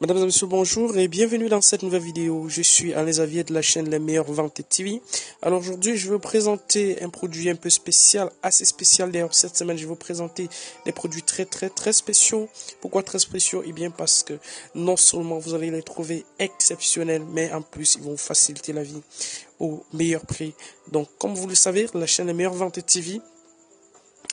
Mesdames et messieurs, bonjour et bienvenue dans cette nouvelle vidéo. Je suis Alain Xavier de la chaîne Les Meilleures Ventes TV. Alors aujourd'hui, je vais vous présenter un produit un peu spécial, assez spécial d'ailleurs. Cette semaine, je vais vous présenter des produits très spéciaux. Pourquoi très spéciaux? Eh bien parce que non seulement vous allez les trouver exceptionnels, mais en plus, ils vont vous faciliter la vie au meilleur prix. Donc, comme vous le savez, la chaîne Les Meilleures Ventes TV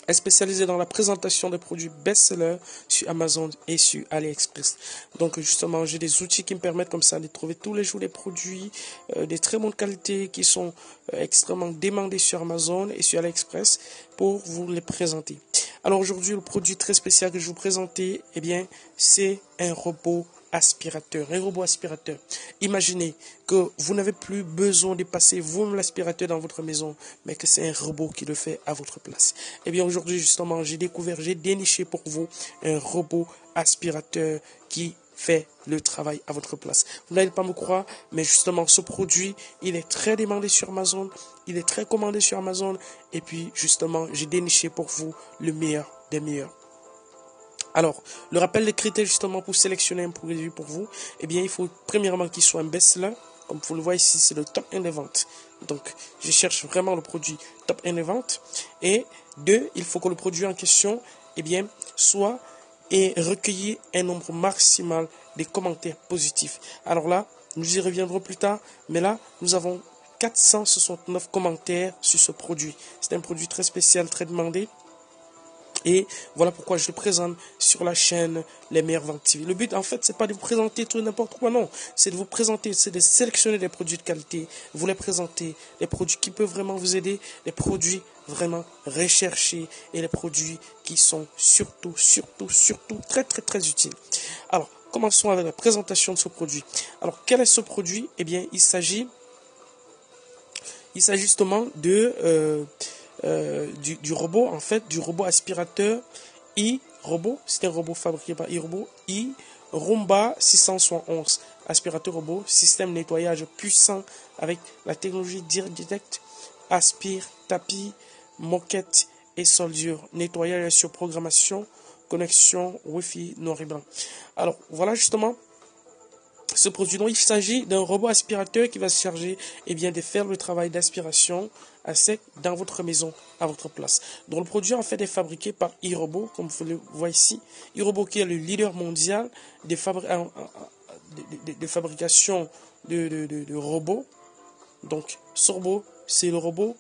est spécialisée dans la présentation de produits best-sellers sur Amazon et sur AliExpress. Donc justement, j'ai des outils qui me permettent comme ça de trouver tous les jours des produits de très bonne qualité qui sont extrêmement demandés sur Amazon et sur AliExpress pour vous les présenter. Alors aujourd'hui, le produit très spécial que je vais vous présenter, eh bien, c'est un robot aspirateur, un robot aspirateur. Imaginez que vous n'avez plus besoin de passer vous-même l'aspirateur dans votre maison, mais que c'est un robot qui le fait à votre place. Eh bien aujourd'hui justement, j'ai déniché pour vous un robot aspirateur qui fait le travail à votre place. Vous n'allez pas me croire, mais justement ce produit, il est très demandé sur Amazon, il est très commandé sur Amazon, et puis justement, j'ai déniché pour vous le meilleur des meilleurs. Alors, le rappel des critères justement pour sélectionner un produit pour vous, eh bien, il faut premièrement qu'il soit un best-seller. Comme vous le voyez ici, c'est le top 1 des ventes. Donc, je cherche vraiment le produit top 1 des ventes. Et 2, il faut que le produit en question, eh bien, soit et recueillir un nombre maximal de commentaires positifs. Alors là, nous y reviendrons plus tard, mais là, nous avons 469 commentaires sur ce produit. C'est un produit très spécial, très demandé. Et voilà pourquoi je le présente sur la chaîne Les Meilleures Ventes TV. Le but, en fait, c'est pas de vous présenter tout et n'importe quoi, non. C'est de vous présenter, c'est de sélectionner des produits de qualité, vous les présenter, les produits qui peuvent vraiment vous aider, les produits vraiment recherchés et les produits qui sont surtout très utiles. Alors, commençons avec la présentation de ce produit. Alors, quel est ce produit? Eh bien, il s'agit justement de... du robot, en fait, du robot aspirateur iRobot. C'est un robot fabriqué par iRobot. iRoomba 671. Aspirateur robot, système nettoyage puissant avec la technologie Direct Detect, aspire, tapis, moquette et soldure. Nettoyage sur programmation, connexion Wi-Fi noir et blanc. Alors, voilà justement ce produit. Donc, il s'agit d'un robot aspirateur qui va se charger de faire le travail d'aspiration à sec dans votre maison, à votre place. Donc, le produit en fait est fabriqué par iRobot, comme vous le voyez ici. iRobot qui est le leader mondial de fabrication de robots. Donc, ce robot, c'est le robot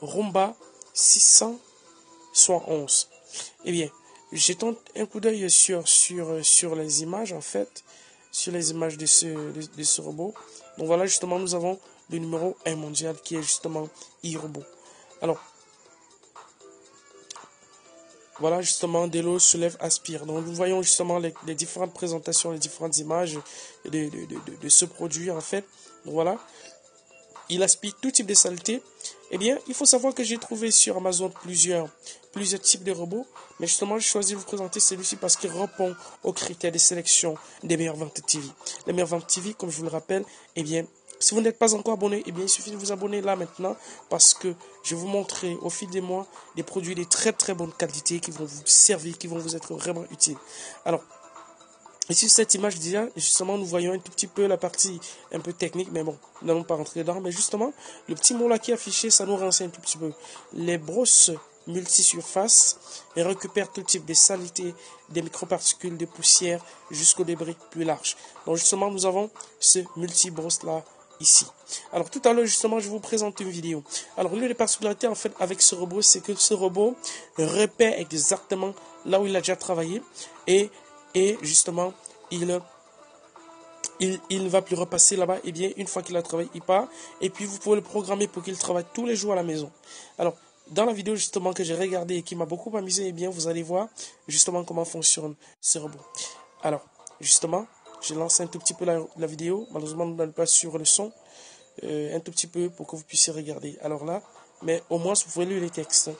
Roomba 671. Eh bien, jetons un coup d'œil sur les images, en fait, sur les images de ce robot. Donc voilà, justement, nous avons le numéro 1 mondial qui est justement iRobot. Alors, voilà justement Delo soulève aspire. Donc nous voyons justement les différentes présentations, les différentes images de ce produit en fait. Donc voilà, il aspire tout type de saleté. Eh bien, il faut savoir que j'ai trouvé sur Amazon plusieurs types de robots, mais justement, j'ai choisi de vous présenter celui-ci parce qu'il répond aux critères de sélection des Meilleures Ventes TV. Les Meilleures Ventes TV, comme je vous le rappelle, eh bien, si vous n'êtes pas encore abonné, eh bien, il suffit de vous abonner là maintenant parce que je vais vous montrer au fil des mois des produits de très bonne qualité qui vont vous servir, qui vont vous être vraiment utiles. Alors, ici, cette image déjà, justement, nous voyons un tout petit peu la partie un peu technique, mais bon, nous n'allons pas rentrer dedans. Mais justement, le petit mot là qui est affiché, ça nous renseigne un tout petit peu. Les brosses multisurface et récupèrent tout type de saleté, des microparticules, de poussière, jusqu'aux débris plus larges. Donc justement, nous avons ce multi-brosse là ici. Alors tout à l'heure, justement, je vous présente une vidéo. Alors l'une des particularités en fait avec ce robot, c'est que ce robot repère exactement là où il a déjà travaillé et justement, il ne va plus repasser là-bas. Et bien, une fois qu'il a travaillé, il part. Et puis, vous pouvez le programmer pour qu'il travaille tous les jours à la maison. Alors, dans la vidéo justement que j'ai regardée et qui m'a beaucoup amusé, eh bien, vous allez voir justement comment fonctionne ce robot. Alors, justement, j'ai lancé un tout petit peu la vidéo. Malheureusement, nous n'allons pas sur le son. Un tout petit peu pour que vous puissiez regarder. Alors là, mais au moins, vous pouvez lire les textes.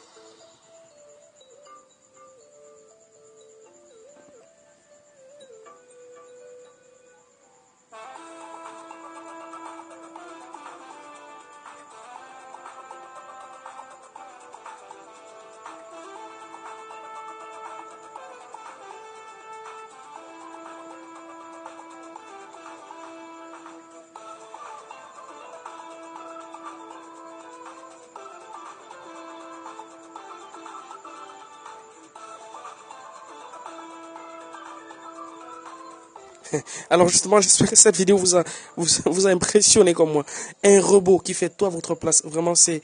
Alors justement, j'espère que cette vidéo vous a impressionné comme moi. Un robot qui fait tout à votre place, vraiment c'est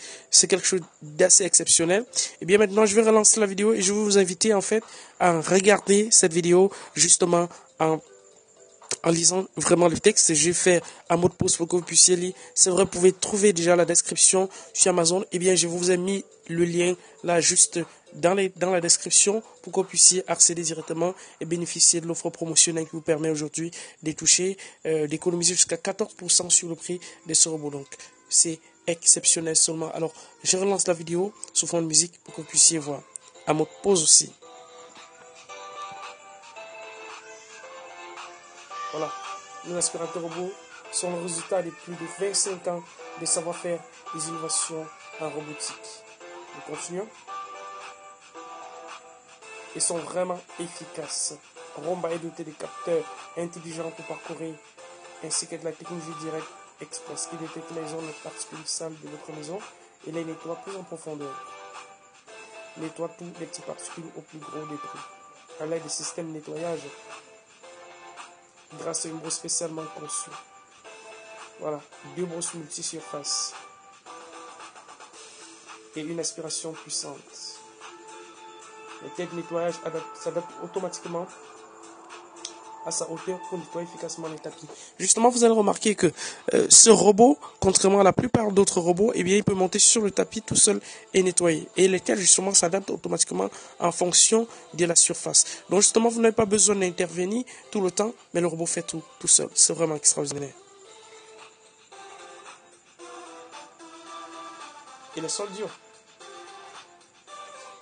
quelque chose d'assez exceptionnel. Et bien maintenant, je vais relancer la vidéo et je vais vous inviter en fait à regarder cette vidéo justement en lisant vraiment le texte. J'ai fait un mot de pause pour que vous puissiez lire. C'est vrai, vous pouvez trouver déjà la description sur Amazon. Et bien, je vous ai mis le lien là juste dans la description pour que vous puissiez accéder directement et bénéficier de l'offre promotionnelle qui vous permet aujourd'hui de toucher, d'économiser jusqu'à 14% sur le prix de ce robot. Donc, c'est exceptionnel seulement. Alors, je relance la vidéo sous fond de musique pour que vous puissiez voir. Un mot de pause aussi. Voilà, nos aspirateurs robots sont le résultat de plus de 25 ans de savoir-faire des innovations en robotique. Nous continuons. Ils sont vraiment efficaces. Roomba est doté de capteurs intelligents pour parcourir, ainsi que de la technologie directe express qui détecte les zones particulières sales de votre maison et les nettoie plus en profondeur. Nettoie tous les petits particules au plus gros débris. À l'aide des systèmes de nettoyage, grâce à une brosse spécialement conçue. Voilà, 2 brosses multi-surfaces et une aspiration puissante. Les têtes de nettoyage s'adaptent automatiquement à sa hauteur pour nettoyer efficacement les tapis. Justement, vous allez remarquer que ce robot, contrairement à la plupart d'autres robots, eh bien, il peut monter sur le tapis tout seul et nettoyer. Et les têtes, justement, s'adaptent automatiquement en fonction de la surface. Donc, justement, vous n'avez pas besoin d'intervenir tout le temps, mais le robot fait tout seul. C'est vraiment extraordinaire. Et le sol dur.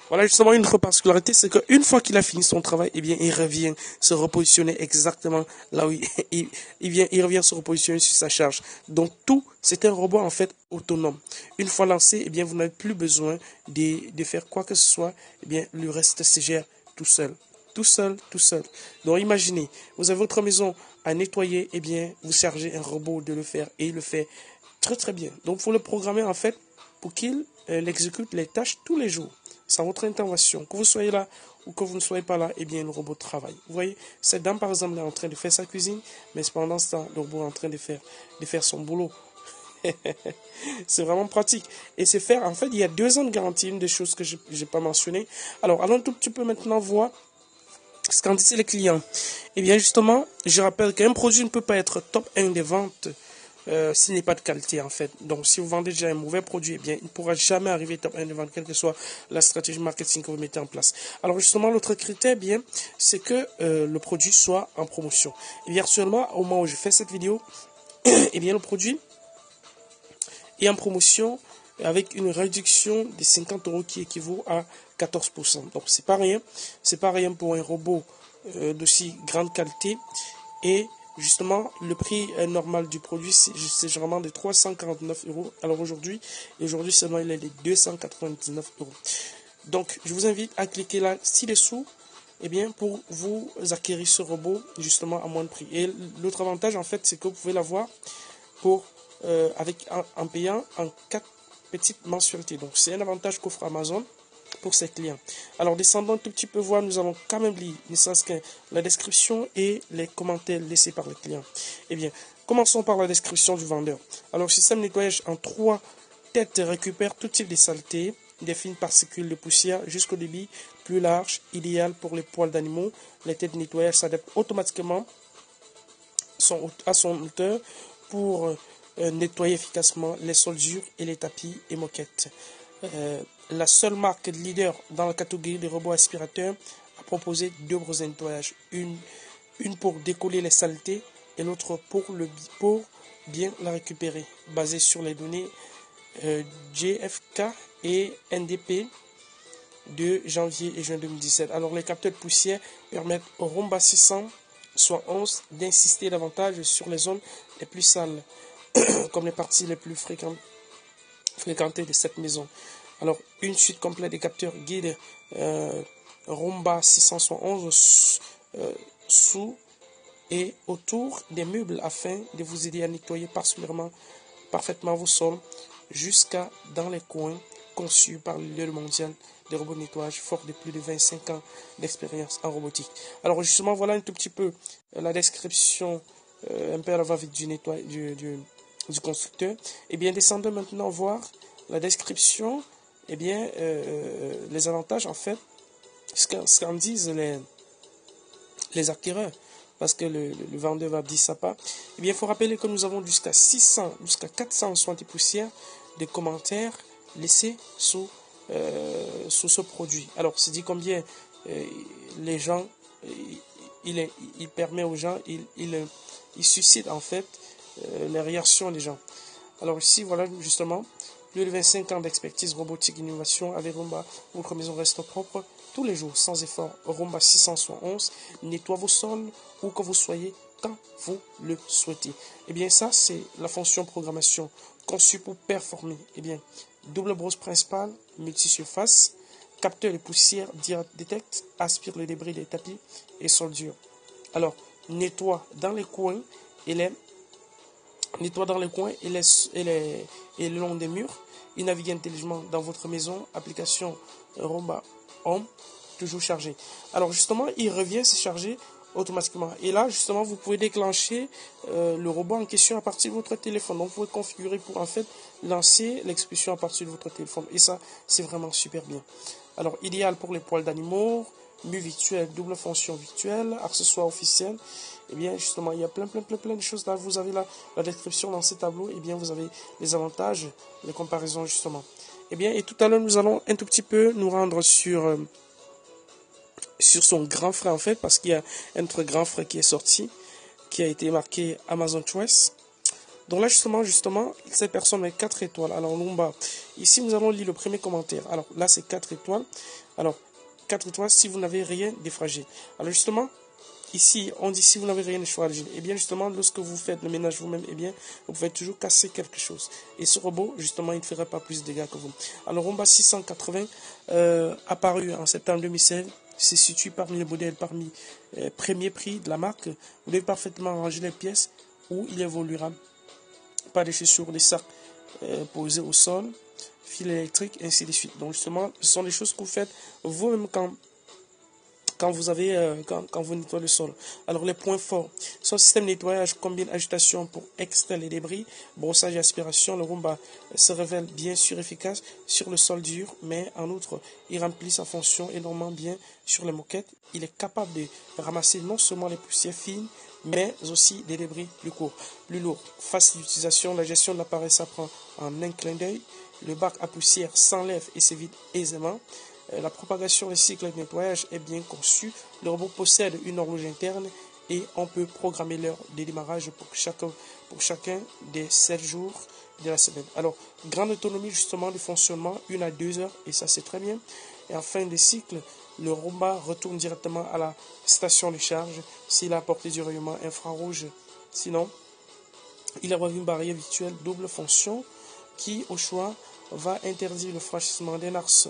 Voilà justement une autre particularité, c'est qu'une fois qu'il a fini son travail, eh bien, il revient se repositionner exactement là où il revient se repositionner sur sa charge. Donc tout, c'est un robot en fait autonome. Une fois lancé, eh bien, vous n'avez plus besoin de faire quoi que ce soit. Eh bien, le reste se gère tout seul. Tout seul. Donc imaginez, vous avez votre maison à nettoyer, eh bien, vous chargez un robot de le faire et il le fait très bien. Donc, il faut le programmer en fait pour qu'il exécute les tâches tous les jours, sans votre intervention. Que vous soyez là ou que vous ne soyez pas là, eh bien, le robot travaille. Vous voyez, cette dame, par exemple, est en train de faire sa cuisine, mais pendant ce temps, le robot est en train de faire son boulot. C'est vraiment pratique. Et c'est faire, en fait, il y a 2 ans de garantie, une des choses que je n'ai pas mentionné. Alors, allons tout petit peu maintenant voir ce qu'en disent les clients. Eh bien, justement, je rappelle qu'un produit ne peut pas être top 1 des ventes s'il n'est pas de qualité en fait. Donc si vous vendez déjà un mauvais produit, eh bien, il ne pourra jamais arriver top 1 de vente, quelle que soit la stratégie marketing que vous mettez en place. Alors justement, l'autre critère, eh bien, c'est que le produit soit en promotion. Et bien actuellement, au moment où je fais cette vidéo, eh bien, le produit est en promotion avec une réduction de 50 € qui équivaut à 14%. Donc c'est pas rien. C'est pas rien pour un robot d'aussi grande qualité. Et justement, le prix normal du produit, c'est généralement de 349 €. Alors aujourd'hui seulement il est de 299 €. Donc, je vous invite à cliquer là ci-dessous, eh bien, pour vous acquérir ce robot justement à moins de prix. Et l'autre avantage, en fait, c'est que vous pouvez l'avoir pour en payant en 4 petites mensualités. Donc, c'est un avantage qu'offre Amazon pour ses clients. Alors, descendons un tout petit peu voir, nous allons quand même lire, ne serait-ce que la description et les commentaires laissés par les clients. Eh bien, commençons par la description du vendeur. Alors, système de nettoyage en 3 têtes récupère tout type de saleté, des fines particules de poussière jusqu'au débit plus large, idéal pour les poils d'animaux. Les têtes de nettoyage s'adaptent automatiquement à son hauteur pour nettoyer efficacement les sols durs et les tapis et moquettes. La seule marque leader dans la catégorie des robots aspirateurs a proposé 2 brosses de nettoyage. Une pour décoller les saletés et l'autre pour bien la récupérer, basée sur les données GFK et NDP de janvier et juin 2017. Alors les capteurs de poussière permettent au Roomba 611 d'insister davantage sur les zones les plus sales, comme les parties les plus fréquentées de cette maison. Alors, une suite complète des capteurs guides Roomba 611 sous et autour des meubles afin de vous aider à nettoyer parfaitement vos sols jusqu'à dans les coins conçus par le leader mondial des robots de nettoyage forts de plus de 25 ans d'expérience en robotique. Alors justement, voilà un tout petit peu la description un peu à la va-vite du constructeur. Et bien, descendons maintenant voir la description, et bien, les avantages, en fait, ce qu'en disent les acquéreurs, parce que le vendeur va dire ça pas. Eh bien, il faut rappeler que nous avons jusqu'à 600, jusqu'à 460 poussières de commentaires laissés sous ce produit. Alors, c'est dit combien les gens, il permet aux gens, il suscite en fait les réactions des gens. Alors ici, voilà justement, plus de 25 ans d'expertise robotique innovation avec Roomba, votre maison reste propre tous les jours sans effort. Roomba 671 nettoie vos sols où que vous soyez quand vous le souhaitez. Et bien ça, c'est la fonction programmation conçue pour performer. Et bien, double brosse principale, multi-surface, capteur de poussière, détecte, aspire les débris des tapis et sol dur. Alors, nettoie dans les coins et le long des murs. Il navigue intelligemment dans votre maison. Application Roomba Home, toujours chargé. Alors justement, il revient se charger automatiquement. Et là, justement, vous pouvez déclencher le robot en question à partir de votre téléphone. Donc, vous pouvez configurer pour en fait lancer l'expulsion à partir de votre téléphone. Et ça, c'est vraiment super bien. Alors, idéal pour les poils d'animaux, mue virtuelle, double fonction virtuelle, accessoires officiels. Et bien, justement, il y a plein de choses. Là, vous avez la description dans ces tableaux. Et bien, vous avez les avantages, les comparaisons, justement. Et bien, et tout à l'heure, nous allons un tout petit peu nous rendre sur son grand frère, en fait, parce qu'il y a un autre grand frère qui est sorti, qui a été marqué Amazon Choice. Donc là, justement, cette personne met 4 étoiles. Alors, Roomba, ici, nous allons lire le premier commentaire. Alors, là, c'est 4 étoiles. Alors, 4 étoiles si vous n'avez rien défragé. Alors, justement, ici, on dit si vous n'avez rien défragé. Et bien, justement, lorsque vous faites le ménage vous-même, eh bien, vous pouvez toujours casser quelque chose. Et ce robot, justement, il ne ferait pas plus de dégâts que vous. Alors, Roomba 680, apparu en septembre 2016, se situe parmi les modèles, parmi premier prix de la marque. Vous devez parfaitement ranger les pièces où il évoluera. Pas de chaussures, des sacs posés au sol, fil électrique, ainsi de suite. Donc justement, ce sont des choses que vous faites vous-même quand vous nettoyez le sol. Alors les points forts. Son système de nettoyage combine agitation pour extraire les débris, brossage et aspiration. Le Roomba se révèle bien sûr efficace sur le sol dur, mais en outre, il remplit sa fonction énormément bien sur les moquettes. Il est capable de ramasser non seulement les poussières fines, mais aussi des débris plus lourds. Facile d'utilisation, la gestion de l'appareil s'apprend en un clin d'œil. Le bac à poussière s'enlève et se vide aisément. La propagation des cycles de nettoyage est bien conçue. Le robot possède une horloge interne et on peut programmer l'heure de démarrage pour chacun des 7 jours de la semaine. Alors, grande autonomie justement de fonctionnement, 1 à 2 heures, et ça c'est très bien. Et en fin de cycle, le Roomba retourne directement à la station de charge s'il a apporté du rayonnement infrarouge. Sinon, il a une barrière virtuelle double fonction qui, au choix, va interdire le franchissement d'un axe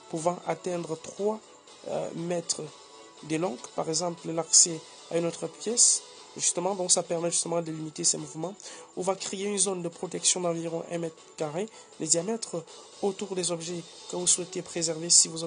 pouvant atteindre 3 mètres de long, par exemple l'accès à une autre pièce, justement, donc ça permet justement de limiter ces mouvements. On va créer une zone de protection d'environ 1 mètre carré de diamètre autour des objets que vous souhaitez préserver si vos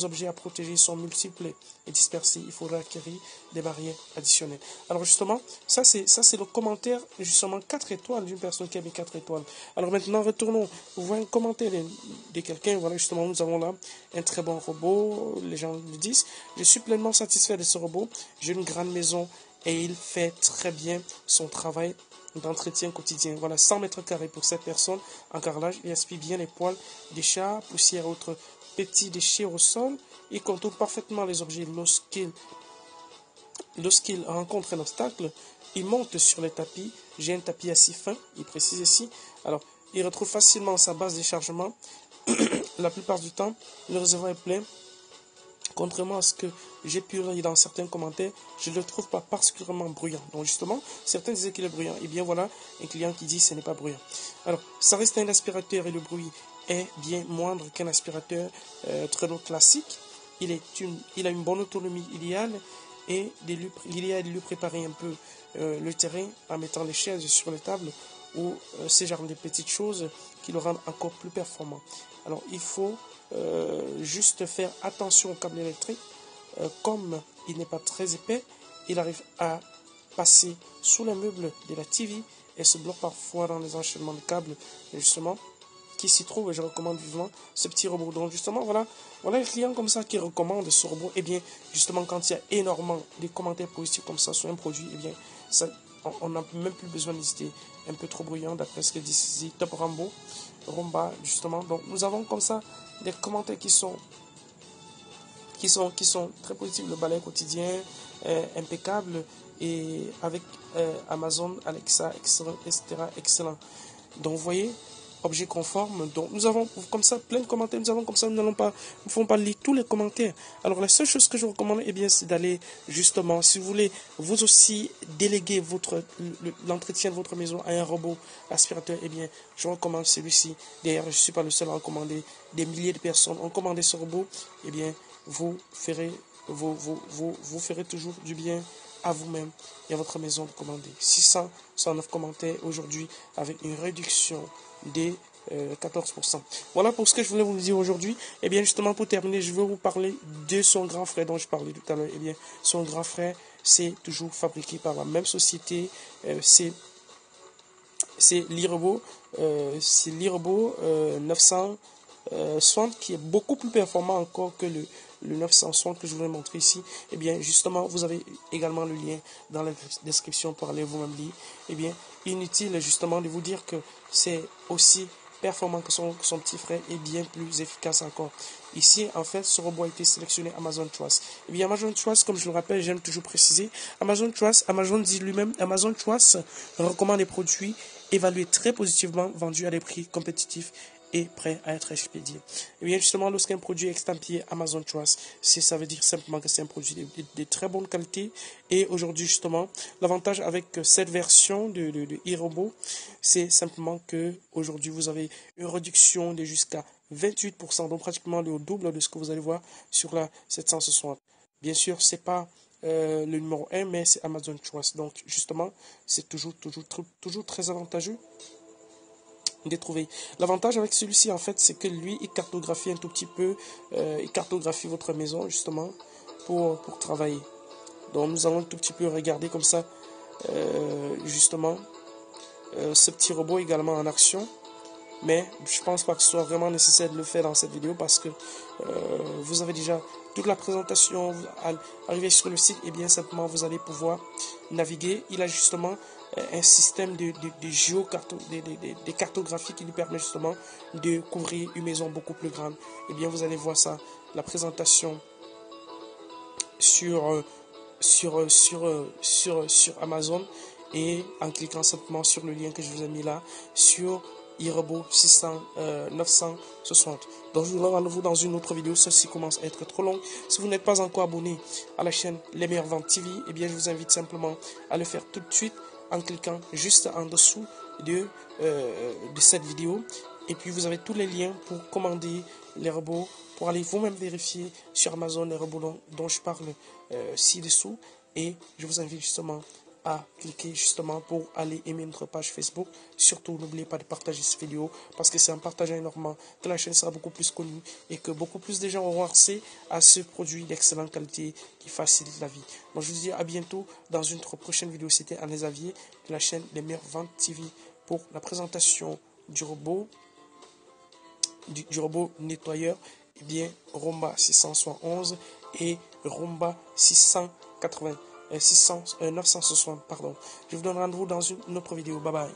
objets à protéger sont multiples et dispersés, il faudra acquérir des barrières additionnelles. Alors justement, ça c'est le commentaire, justement 4 étoiles d'une personne qui a mis 4 étoiles. Alors maintenant, retournons voir un commentaire de quelqu'un. Voilà, justement, nous avons là un très bon robot, les gens le disent. Je suis pleinement satisfait de ce robot. J'ai une grande maison et il fait très bien son travail d'entretien quotidien. Voilà, 100 mètres carrés pour cette personne en carrelage. Il aspire bien les poils des chats, poussière et autres petits déchets au sol. Il contourne parfaitement les objets lorsqu'il rencontre un obstacle. Il monte sur les tapis. J'ai un tapis assez fin, il précise ici. Alors, il retrouve facilement sa base de chargement. La plupart du temps, le réservoir est plein. Contrairement à ce que j'ai pu lire dans certains commentaires, je ne le trouve pas particulièrement bruyant. Donc justement, certains disaient qu'il est bruyant. Et bien voilà, un client qui dit que ce n'est pas bruyant. Alors, ça reste un aspirateur et le bruit est bien moindre qu'un aspirateur traîneau classique. Il a une bonne autonomie idéale et l'idéal est de lui préparer un peu le terrain en mettant les chaises sur les tables ou ces genres de petites choses qui le rendent encore plus performant. Alors il faut juste faire attention au câble électrique. Comme il n'est pas très épais, il arrive à passer sous les meubles de la TV et se bloque parfois dans les enchaînements de câbles, justement, qui s'y trouve. Et je recommande vivement ce petit robot. Donc justement, voilà les clients comme ça qui recommandent ce robot. Et bien justement, quand il y a énormément de commentaires positifs comme ça sur un produit, et bien ça, on n'a même plus besoin d'hésiter. Un peu trop bruyant d'après ce que dit ici Top Rumba, justement. Donc nous avons comme ça des commentaires qui sont très positifs. Le balai quotidien, impeccable, et avec Amazon, Alexa, etc. Excellent. Donc vous voyez, objet conforme. Donc nous avons comme ça plein de commentaires. Nous ne pouvons pas lire tous les commentaires. Alors la seule chose que je vous recommande, eh bien, c'est d'aller justement, si vous voulez vous aussi déléguer l'entretien de votre maison à un robot aspirateur, eh bien, je recommande celui-ci. D'ailleurs, je ne suis pas le seul à recommander. Des milliers de personnes ont commandé ce robot. Eh bien, vous ferez toujours du bien à vous-même et à votre maison de commander. 609 commentaires aujourd'hui avec une réduction des 14%. Voilà pour ce que je voulais vous dire aujourd'hui. Et bien justement, pour terminer, je vais vous parler de son grand frère dont je parlais tout à l'heure. Et bien son grand frère, c'est toujours fabriqué par la même société. C'est l'Irobot. C'est l'Irobot 960 qui est beaucoup plus performant encore que le 960 que je vous ai montré ici. Et bien justement, vous avez également le lien dans la description pour aller vous-même lire. Et bien inutile justement de vous dire que c'est aussi performant que son petit frère et bien plus efficace encore. Ici, en fait, ce robot a été sélectionné Amazon Trust. Et bien Amazon Trust, comme je le rappelle, j'aime toujours préciser, Amazon dit lui-même, Amazon Trust recommande des produits évalués très positivement, vendus à des prix compétitifs et prêt à être expédié. Et bien justement, lorsqu'un produit est estampillé Amazon Trust, ça veut dire simplement que c'est un produit de très bonne qualité. Et aujourd'hui justement, l'avantage avec cette version de iRobot, c'est simplement que aujourd'hui vous avez une réduction de jusqu'à 28%, donc pratiquement le double de ce que vous allez voir sur la 760. Bien sûr, c'est pas le numéro 1, mais c'est Amazon Trust. Donc justement, c'est toujours très avantageux de trouver. L'avantage avec celui-ci, en fait, c'est que lui, il cartographie un tout petit peu, il cartographie votre maison, justement, pour travailler. Donc, nous allons un tout petit peu regarder comme ça, justement, ce petit robot également en action. Mais je pense pas que ce soit vraiment nécessaire de le faire dans cette vidéo parce que vous avez déjà toute la présentation. Arriver sur le site, et bien simplement vous allez pouvoir naviguer. Il a justement un système de cartographie qui lui permet justement de couvrir une maison beaucoup plus grande. Et bien vous allez voir ça, la présentation sur Amazon, et en cliquant simplement sur le lien que je vous ai mis là sur iRobot 960. Donc je vous donne rendez-vous dans une autre vidéo. Ceci commence à être trop long. Si vous n'êtes pas encore abonné à la chaîne Les Meilleures Ventes TV, eh bien je vous invite simplement à le faire tout de suite en cliquant juste en dessous de cette vidéo. Et puis vous avez tous les liens pour commander les robots, pour aller vous-même vérifier sur Amazon les robots dont je parle ci-dessous. Et je vous invite justement à cliquer justement pour aller aimer notre page Facebook. Surtout, n'oubliez pas de partager cette vidéo parce que c'est en partageant énormément que la chaîne sera beaucoup plus connue et que beaucoup plus de gens auront accès à ce produit d'excellente qualité qui facilite la vie. Donc, je vous dis à bientôt dans une prochaine vidéo. C'était Alain Xavier de la chaîne Les Meilleures Ventes TV pour la présentation du robot, du robot nettoyeur, et bien Rumba 671 et Rumba 960, pardon. Je vous donne rendez-vous dans une autre vidéo. Bye bye.